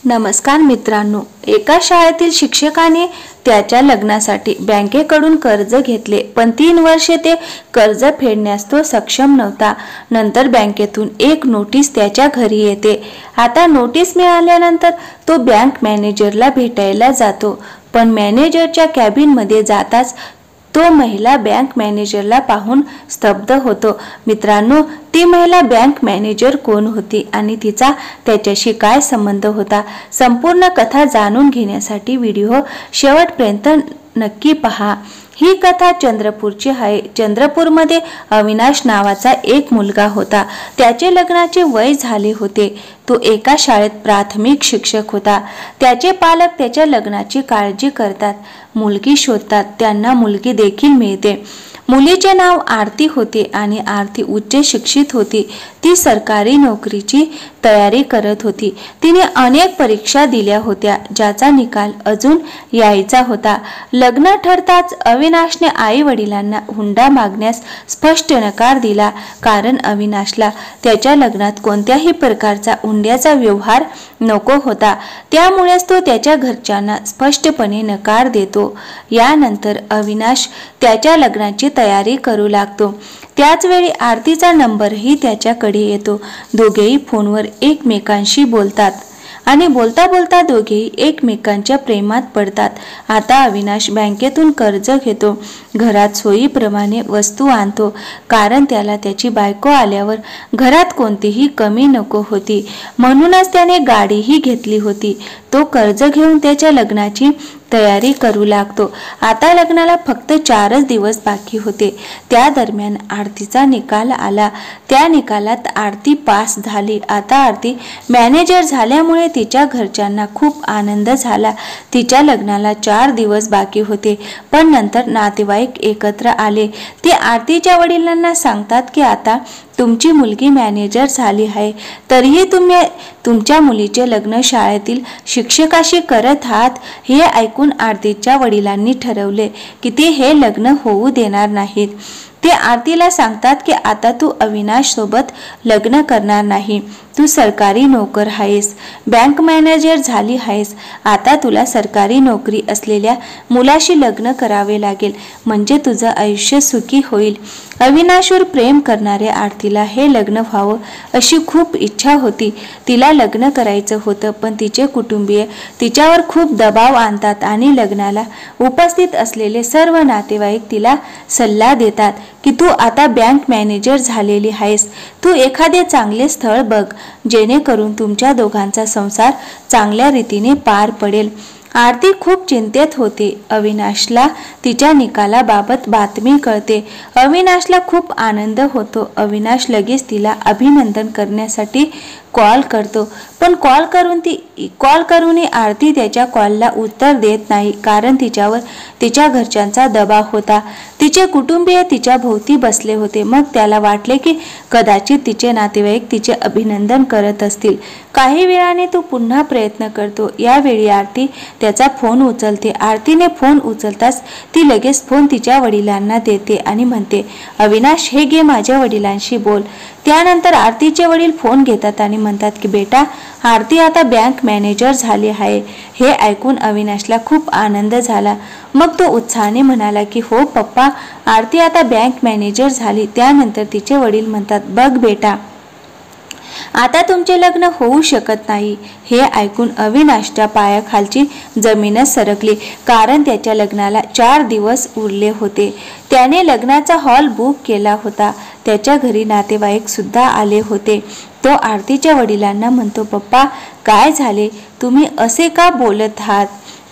नमस्कार मित्रांनो, एका शाळेतील शिक्षकाने त्याच्या लग्नासाठी बँकेकडून कर्ज घेतले, पण 3 वर्षे ते कर्ज फेडण्यास तो सक्षम नव्हता. नंतर बँकेतून एक नोटीस त्याच्या घरी येते. आता नोटीस मिळाल्यानंतर तो बँक मॅनेजरला भेटायला जातो, पण मॅनेजरच्या कॅबिनमध्ये जाताच तो महिला बँक मॅनेजरला पाहून स्तब्ध होतो. मित्रांनो, ती महिला बँक मॅनेजर कोण होती आणि तिचा त्याच्याशी काय संबंध होता? संपूर्ण कथा जाणून घेण्यासाठी व्हिडिओ शेवटपर्यंत नक्की पहा. ही कथा चंद्रपूरची आहे. चंद्रपूरमध्ये अविनाश नावाचा एक मुलगा होता. त्याचे लग्नाचे वय झाले होते. तो एका शाळेत प्राथमिक शिक्षक होता. त्याचे पालक त्याच्या लग्नाची काळजी करतात, मुलगी शोधतात. त्यांना मुलगी देखील मिळते. मुलीचे नाव आरती होते आणि आरती उच्च शिक्षित होती. ती सरकारी नोकरीची तयारी करत होती. तिने अनेक परीक्षा दिल्या होत्या, ज्याचा निकाल अजून यायचा होता. लग्न ठरताच अविनाशने आई वडिलांना हुंडा मागण्यास स्पष्ट नकार दिला, कारण अविनाशला त्याच्या लग्नात कोणत्याही प्रकारचा हुंड्याचा व्यवहार नको होता. त्यामुळेच तो त्याच्या घरच्यांना स्पष्टपणे नकार देतो. यानंतर अविनाश त्याच्या लग्नाची तयारी करू लागतो. त्याच वेळी आरतीचा नंबरही त्याच्याकडे येतो. दोघेही फोनवर एकमेकांशी बोलतात आणि बोलता बोलता दोघेही एकमेकांच्या प्रेमात पडतात. आता अविनाश बँकेतून कर्ज घेतो. घरात सोयीप्रमाणे वस्तू आणतो, कारण त्याला त्याची बायको आल्यावर घरात कोणतीही कमी नको होती. म्हणूनच त्याने गाडीही घेतली होती. तो कर्ज घेऊन त्याच्या लग्नाची तयारी करू लागतो. आता लग्नाला फक्त 4च दिवस बाकी होते. त्या दरम्यान आरतीचा निकाल आला. त्या निकालात आरती पास झाली. आता आरती मॅनेजर झाल्यामुळे तिच्या घरच्यांना खूप आनंद झाला. तिच्या लग्नाला 4 दिवस बाकी होते, पण नंतर नातेवाईक एकत्र आले. ते आरतीच्या वडिलांना सांगतात की आता तुमची मुलगी मॅनेजर झाली आहे, तरीही तुम्ही तुमच्या मुलीचे लग्न शाळेतील शिक्षकाशी करत आहात. हे ऐकून आरतीच्या वडिलांनी ठरवले की ते हे लग्न होऊ देणार नाहीत. ते आरतीला सांगतात की आता तू अविनाश सोबत लग्न करणार नाही. तू सरकारी नोकर आहेस, बँक मॅनेजर झाली आहेस. आता तुला सरकारी नोकरी असलेल्या मुलाशी लग्न करावे लागेल, म्हणजे तुझं आयुष्य सुखी होईल. अविनाशवर प्रेम करणाऱ्या आरतीला हे लग्न व्हावं अशी खूप इच्छा होती. तिला लग्न करायचं होतं, पण तिचे कुटुंबीय तिच्यावर खूप दबाव आणतात आणि लग्नाला उपस्थित असलेले सर्व नातेवाईक तिला सल्ला देतात की तू आता बँक मॅनेजर झालेली आहेस. तू एखादे चांगले स्थळ बघ, जेणेकरून तुमच्या दोघांचा संसार चांगल्या रीतीने पार पडेल. आरती खूप चिंतेत होते. अविनाशला तिच्या निकालाबाबत बातमी कळते. अविनाशला खूप आनंद होतो. अविनाश लगेच तिला अभिनंदन करण्यासाठी कॉल करतो, पण कॉल करूनही आरती त्याच्या कॉलला उत्तर देत नाही, कारण तिच्यावर तिच्या घरच्यांचा दबाव होता. तिचे कुटुंबीय तिच्या भोवती बसले होते. मग त्याला वाटले की कदाचित तिचे नातेवाईक तिचे अभिनंदन करत असतील. काही वेळाने तो पुन्हा प्रयत्न करतो. यावेळी आरती त्याचा फोन उचलते. आरतीने फोन उचलताच ती लगेच फोन तिच्या वडिलांना देते आणि म्हणते, अविनाश, हे घे, माझ्या वडिलांशी बोल. त्यानंतर आरतीचे वडील फोन घेतात आणि म्हणतात की बेटा, आरती आता बँक मॅनेजर झाली आहे. हे ऐकून अविनाशला खूप आनंद झाला. मग तो उत्साहाने म्हणाला की हो पप्पा, आरती आता बँक मॅनेजर झाली. त्यानंतर तिचे वडील म्हणतात, बघ बेटा, आता तुमचे लग्न होऊ शकत नाही. हे ऐकून अविनाशच्या पायाखालची जमीनच सरकली, कारण त्याच्या लग्नाला 4 दिवस उरले होते. त्याने लग्नाचा हॉल बुक केला होता. त्याच्या घरी नातेवाईक सुद्धा आले होते. तो आरतीच्या वडिलांना म्हणतो, पप्पा, काय झाले? तुम्ही असे का बोलत आहात?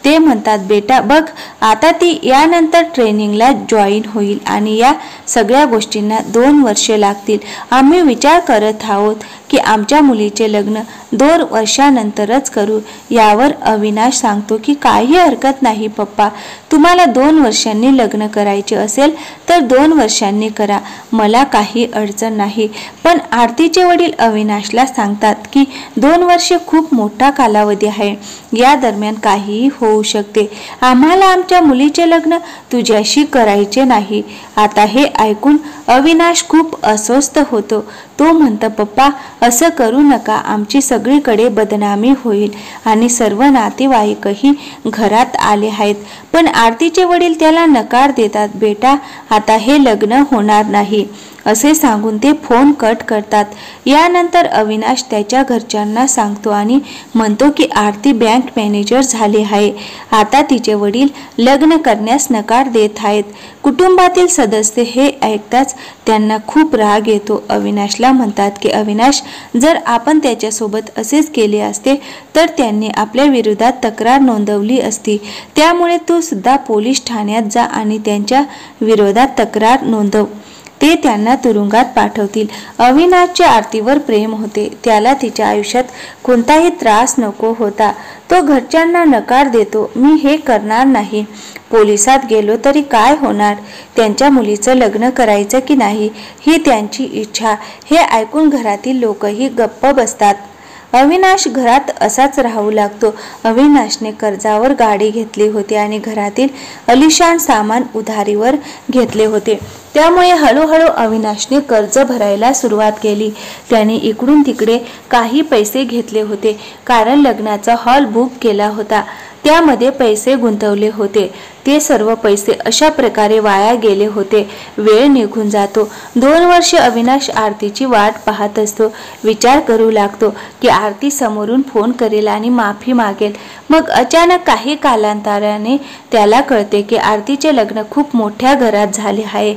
ते म्हणतात, बेटा बघ, आता ती यानंतर ट्रेनिंगला जॉईन होईल आणि या सगळ्या गोष्टींना 2 वर्षे लागतील. आम्ही विचार करत आहोत की आमच्या मुलीचे लग्न 2 वर्षानंतरच करू. यावर अविनाश सांगतो की काही हरकत नाही पप्पा, तुम्हाला 2 वर्षांनी लग्न करायचे असेल तर 2 वर्षांनी करा, मला काही अडचण नाही. पण आरतीचे वडील अविनाशला सांगतात की 2 वर्षे खूप मोठा कालावधी आहे. या दरम्यान काहीही होऊ होऊ शकते. आम्हाला आमच्या मुलीचे लग्न तुझ्याशी करायचे नाही. आता हे ऐकून अविनाश खूप अस्वस्थ होतो. तो म्हणतो, पप्पा असं करू नका, आमची सगळीकडे बदनामी होईल आणि सर्व नातेवाईकही घरात आले आहेत. पण आरतीचे वडील त्याला नकार देतात. बेटा आता हे लग्न होणार नाही असे सांगून ते फोन कट करतात. यानंतर अविनाश त्याच्या घरच्यांना सांगतो आणि म्हणतो की आरती बँक मॅनेजर झाली आहे. आता तिचे वडील लग्न करण्यास नकार देत आहेत. कुटुंबातील सदस्य हे ऐकताच त्यांना खूप राग येतो. अविनाशला म्हणतात की अविनाश, जर आपण त्याच्यासोबत असेच केले असते तर त्यांनी आपल्या विरोधात तक्रार नोंदवली असती. त्यामुळे तू सुद्धा पोलीस ठाण्यात जा आणि त्यांच्या विरोधात तक्रार नोंदव. ते त्यांना तुरुंगात पाठवतील. अविनाशचे आरतीवर प्रेम होते. त्याला तिच्या आयुष्यात कोणताही त्रास नको होता. तो घरच्यांना नकार देतो. मी हे करणार नाही. पोलिसात गेलो तरी काय होणार? त्यांच्या मुलीचं लग्न करायचं की नाही ही त्यांची इच्छा. हे ऐकून घरातील लोकही गप्प बसतात. अविनाश घरात असाच राहू लागतो. अविनाशने कर्जावर गाडी घेतली होती आणि घरातील अलिशान सामान उधारीवर घेतले होते. त्यामुळे हळूहळू अविनाशने कर्ज भरायला सुरुवात केली. त्याने इकडून तिकडे काही पैसे घेतले होते, कारण लग्नाचा हॉल बुक केला होता. त्यामध्ये पैसे गुंतवले होते. ते सर्व पैसे अशा प्रकारे वाया गेले होते. वेळ निघून जातो. 2 वर्षे अविनाश आरतीची वाट पाहत असतो. विचार करू लागतो की आरती समोरून फोन करेल आणि माफी मागेल. मग अचानक काही कालांतराने त्याला कळते की आरतीचे लग्न खूप मोठ्या घरात झाले आहे.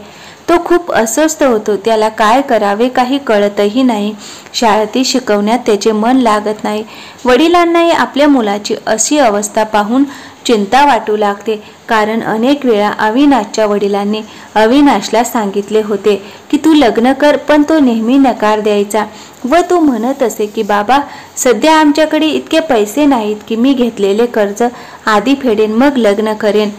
तो खूप अस्वस्थ होतो. त्याला काय करावे काही कळतही नाही. शाळेतील शिकवण्यात त्याचे मन लागत नाही. वडिलांनाही आपल्या मुलाची अशी अवस्था पाहून चिंता वाटू लागते, कारण अनेक वेळा अविनाशच्या वडिलांनी अविनाशला सांगितले होते की तू लग्न कर, पण तो नेहमी नकार द्यायचा व तो म्हणत असे की बाबा सध्या आमच्याकडे इतके पैसे नाहीत की मी घेतलेले कर्ज आधी फेडेन मग लग्न करेन.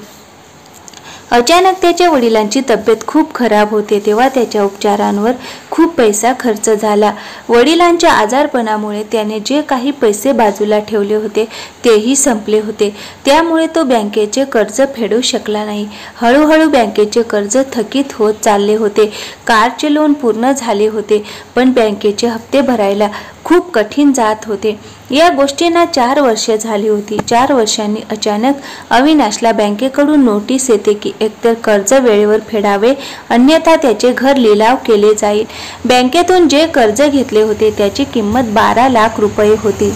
अचानक त्याच्या वडिलांची तब्येत खूप खराब होते. तेव्हा त्याच्या उपचारांवर खूप पैसा खर्च झाला. वडिलांच्या आजारपणामुळे त्याने जे काही पैसे बाजूला ठेवले होते तेही संपले होते. त्यामुळे तो बँकेचे कर्ज फेडू शकला नाही. हळूहळू बँकेचे कर्ज थकीत होत चालले होते. कारचे लोन पूर्ण झाले होते, पण बँकेचे हप्ते भरायला खूप कठीण जात होते. या गोष्टींना 4 वर्षे झाली होती. 4 वर्षांनी अचानक अविनाशला बँकेकडून नोटीस येते की एकतर कर्ज वेळेवर फेडावे, अन्यथा त्याचे घर लिलाव केले जाईल. बँकेतून जे कर्ज घेतले होते त्याची किंमत 12 लाख रुपये होती.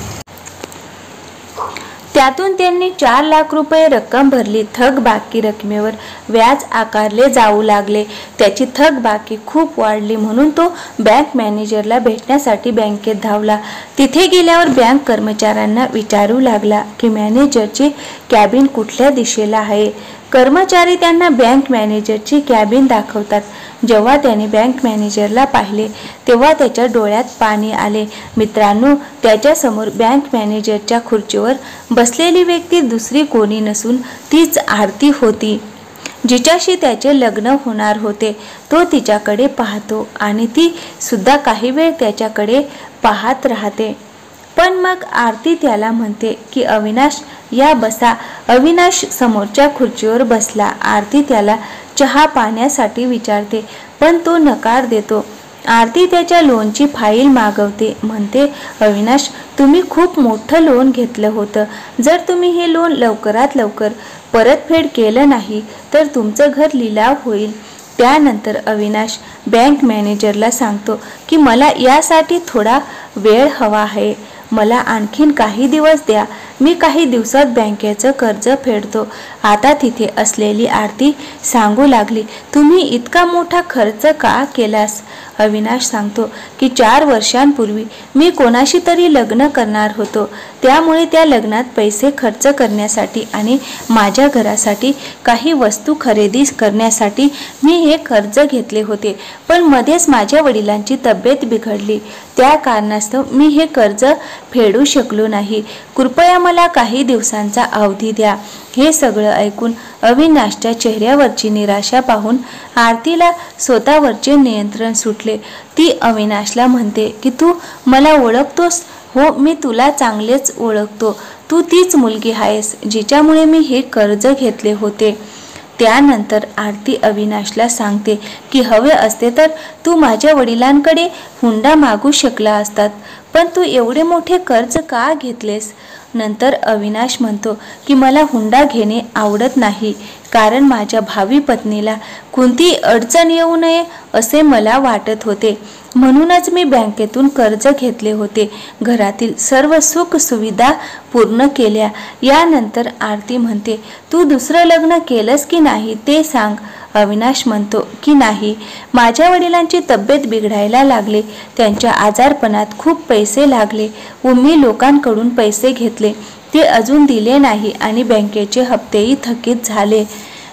त्यातून त्यांनी 4 लाख रुपये रक्कम भरली. थकबाकी रकमेवर व्याज आकारले जाऊ लागले. त्याची थकबाकी खूप वाढली म्हणून तो बँक मॅनेजरला भेटण्यासाठी बँकेत धावला. तिथे गेल्यावर बँक कर्मचाऱ्यांना विचारू लागला की मॅनेजरची कॅबिन कुठल्या दिशेला आहे. कर्मचारी त्यांना बँक मॅनेजरची कॅबिन दाखवतात. जेव्हा त्याने बँक मॅनेजरला पाहिले तेव्हा त्याच्या डोळ्यात पाणी आले. मित्रांनो, त्याच्यासमोर बँक मॅनेजरच्या खुर्चीवर बसलेली व्यक्ती दुसरी कोणी नसून तीच आरती होती, जिच्याशी त्याचे लग्न होणार होते. तो तिच्याकडे पाहतो आणि ती सुद्धा काही वेळ त्याच्याकडे पाहत राहते. पण मग आरती त्याला म्हणते की अविनाश या बसा. अविनाश समोरच्या खुर्चीवर बसला. आरती त्याला चहा पाण्यासाठी विचारते, पण तो नकार देतो. आरती त्याच्या लोनची फाईल मागवते. म्हणते, अविनाश तुम्ही खूप मोठं लोन घेतलं होतं. जर तुम्ही हे लोन लवकरात लवकर परतफेड केलं नाही तर तुमचं घर लिलाव होईल. त्यानंतर अविनाश बँक मॅनेजरला सांगतो की मला यासाठी थोडा वेळ हवा आहे. मला आणखीन काही दिवस द्या. मी काही दिवसात बँकेचं कर्ज फेडतो. आता तिथे असलेली आरती सांगू लागली, तुम्ही इतका मोठा खर्च का केलास? अविनाश सांगतो की 4 वर्षांपूर्वी मी कोणाशी तरी लग्न करणार होतो. त्यामुळे त्या लग्नात पैसे खर्च करण्यासाठी आणि माझ्या घरासाठी काही वस्तू खरेदी करण्यासाठी मी हे कर्ज घेतले होते. पण मध्येच माझ्या वडिलांची तब्येत बिघडली. त्या कारणास्तव मी हे कर्ज फेडू शकलो नाही. कृपया मला काही दिवसांचा अवधी द्या. हे सगळं ऐकून अविनाशच्या चेहऱ्यावरची निराशा पाहून आरतीला स्वतःवरचे नियंत्रण सुटले. ती अविनाशला म्हणते की तू मला ओळखतोस हो, मी तुला चांगलेच ओळखतो. तू तीच मुलगी आहेस जिच्यामुळे मी हे कर्ज घेतले होते. त्यानंतर आरती अविनाशला सांगते की हवे असते तर तू माझ्या वडिलांकडे हुंडा मागू शकला असतात, पण तू एवढे मोठे कर्ज का घेतलेस? नंतर अविनाश म्हणतो की मला हुंडा घेणे आवडत नाही, कारण माझ्या भावी पत्नीला कोणती अडचण येऊ नये असे मला वाटत होते. म्हणूनच मी बँकेतून कर्ज घेतले होते. घरातील सर्व सुख सुविधा पूर्ण केल्या. यानंतर आरती म्हणते, तू दुसरं लग्न केलंस की नाही ते सांग. अविनाश म्हणतो की नाही, माझ्या वडिलांची तब्येत बिघडायला लागली. त्यांच्या आजारपणात खूप पैसे लागले व मी लोकांकडून पैसे घेतले. ते अजून दिले नाही आणि बँकेचे हप्तेही थकीत झाले.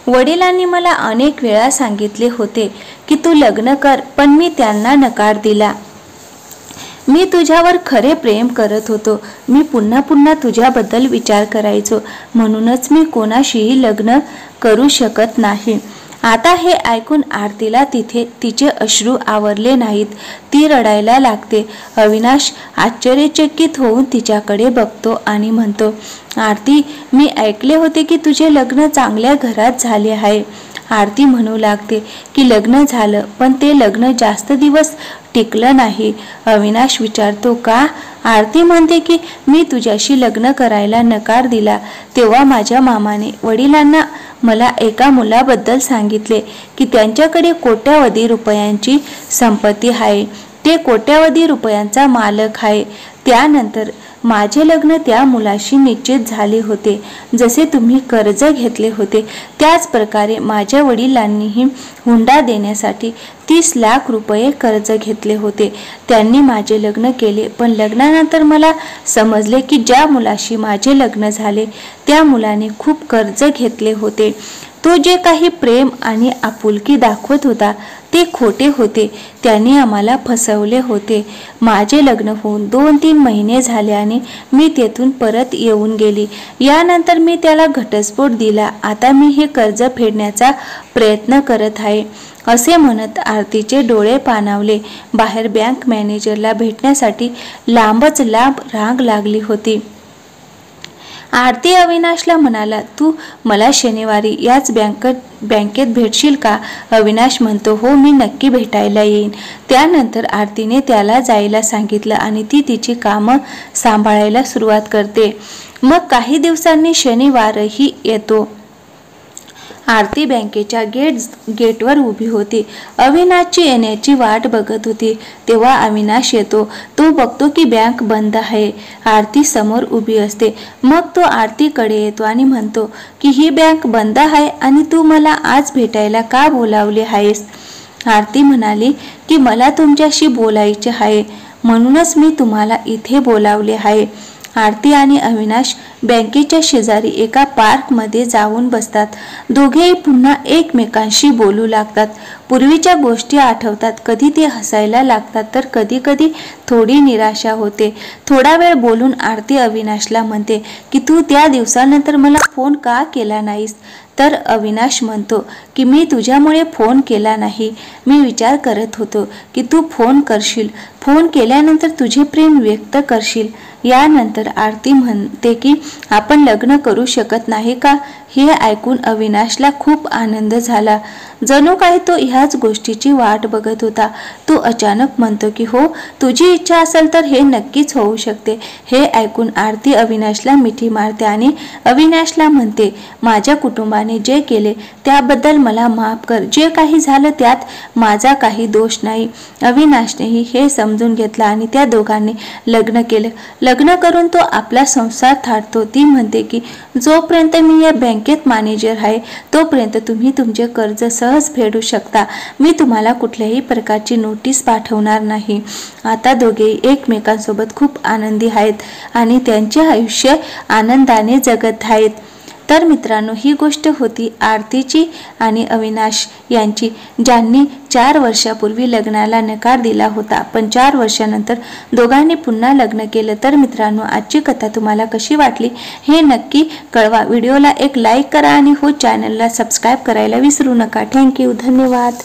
वडिलांनी मला अनेक वेळा सांगितले होते की तू लग्न कर, पण मी त्यांना नकार दिला. मी तुझ्यावर खरे प्रेम करत होतो. मी पुन्हा पुन्हा तुझ्याबद्दल विचार करायचो, म्हणूनच मी कोणाशीही लग्न करू शकत नाही. आता हे ऐकून आरतीला तिचे अश्रू आवरले नाहीत. ती रडायला लागते. अविनाश आश्चर्यचकित होऊन तिच्याकडे बघतो आणि म्हणतो, आरती, मी ऐकले होते की तुझे लग्न चांगल्या घरात झाले आहे. आरती म्हणू लागते की लग्न झालं, पण ते लग्न जास्त दिवस टिकलं नाही. अविनाश विचारतो का? आरती म्हणते की मी तुझ्याशी लग्न करायला नकार दिला तेव्हा माझ्या मामाने वडिलांना मला एका मुलाबद्दल सांगितले की त्यांच्याकडे कोट्यावधी रुपयांची संपत्ती आहे. ते कोट्यावधी रुपयांचा मालक आहे. त्यानंतर माझे लग्न त्या मुलाशी निश्चित झाले होते. जसे तुम्ही कर्ज घेतले होते त्याच प्रकारे माझ्या वडिलांनीही हुंडा देण्यासाठी 30 लाख रुपये कर्ज घेतले होते. त्यांनी माझे लग्न केले, पण लग्नानंतर मला समजले की ज्या मुलाशी माझे लग्न झाले त्या मुलाने खूप कर्ज घेतले होते. तो जे काही प्रेम आणि आपुलकी दाखवत होता ते खोटे होते. त्यांनी आम्हाला फसवले होते. माझे लग्न होऊन 2-3 महिने झाल्याने मी तेथून परत येऊन गेली. यानंतर मी त्याला घटस्फोट दिला. आता मी हे कर्ज फेडण्याचा प्रयत्न करत आहे. असे म्हणत आरतीचे डोळे पाणावले. बाहेर बँक मॅनेजरला भेटण्यासाठी लांबच लांब रांग लागली होती. आरती अविनाशला म्हणाला, तू मला शनिवारी याच बँकेत भेटशील का? अविनाश म्हणतो, हो, मी नक्की भेटायला येईन. त्यानंतर आरतीने त्याला जायला सांगितलं आणि ती तिची कामं सांभाळायला सुरुवात करते. मग काही दिवसांनी शनिवारही येतो. आरती बँकेच्या गेटवर उभी होती. अविनाशची येण्याची वाट बघत होती. तेव्हा अविनाश येतो. तो बघतो की बँक बंद आहे. आरती समोर उभी असते. मग तो आरतीकडे येतो आणि म्हणतो की ही बँक बंद आहे आणि तू मला आज भेटायला का बोलावले आहेस? आरती म्हणाली की मला तुमच्याशी बोलायचे आहे, म्हणूनच मी तुम्हाला इथे बोलावले आहे. आरती आणि अविनाश बँकेच्या शेजारी एका पार्कमध्ये जाऊन बसतात. दोघेही पुन्हा एकमेकांशी बोलू लागतात. पूर्वीच्या गोष्टी आठवतात. कधी ते हसायला लागतात तर कधी कधी थोडी निराशा होते. थोडा वेळ बोलून आरती अविनाशला म्हणते की तू त्या दिवसानंतर मला फोन का केला नाहीस? तर अविनाश म्हणतो की मी तुझ्यामुळे फोन केला नाही. मी विचार करत होतो की तू फोन करशील. फोन केल्यानंतर तुझे प्रेम व्यक्त करशील. यानंतर आरती म्हणते की आपण लग्न करू शकत नाही का? हे ऐकून अविनाशला खूप आनंद झाला. जणू काही तो ह्याच गोष्टीची वाट बघत होता. तो अचानक म्हणतो की हो, तुझी इच्छा असेल तर हे नक्कीच होऊ शकते. हे ऐकून आरती अविनाशला मिठी मारते आणि अविनाशला म्हणते, माझ्या कुटुंबाने जे केले त्याबद्दल मला माफ कर. जे काही झालं त्यात माझा काही दोष नाही. अविनाशनेही हे समजून घेतलं आणि त्या दोघांनी लग्न केलं. लग्न करून तो आपला संसार थाटतो. ती म्हणते की जोपर्यंत मी या बँकेत मॅनेजर आहे तोपर्यंत तुम्ही तुमचे कर्ज सहज फेडू शकता. मी तुम्हाला कुठल्याही प्रकारची नोटीस पाठवणार नाही. आता दोघे एकमेकांसोबत खूप आनंदी आहेत आणि त्यांचे आयुष्य आनंदाने जगत आहेत. तर मित्रांनो, ही गोष्ट होती आरतीची आणि अविनाश यांची, ज्यांनी 4 वर्षापूर्वी लग्नाला नकार दिला होता, पण 4 वर्षानंतर दोघांनी पुन्हा लग्न केलं. तर मित्रांनो, आजची कथा तुम्हाला कशी वाटली हे नक्की कळवा. व्हिडिओला एक लाईक करा आणि हो चॅनलला सबस्क्राईब करायला विसरू नका. थँक्यू. धन्यवाद.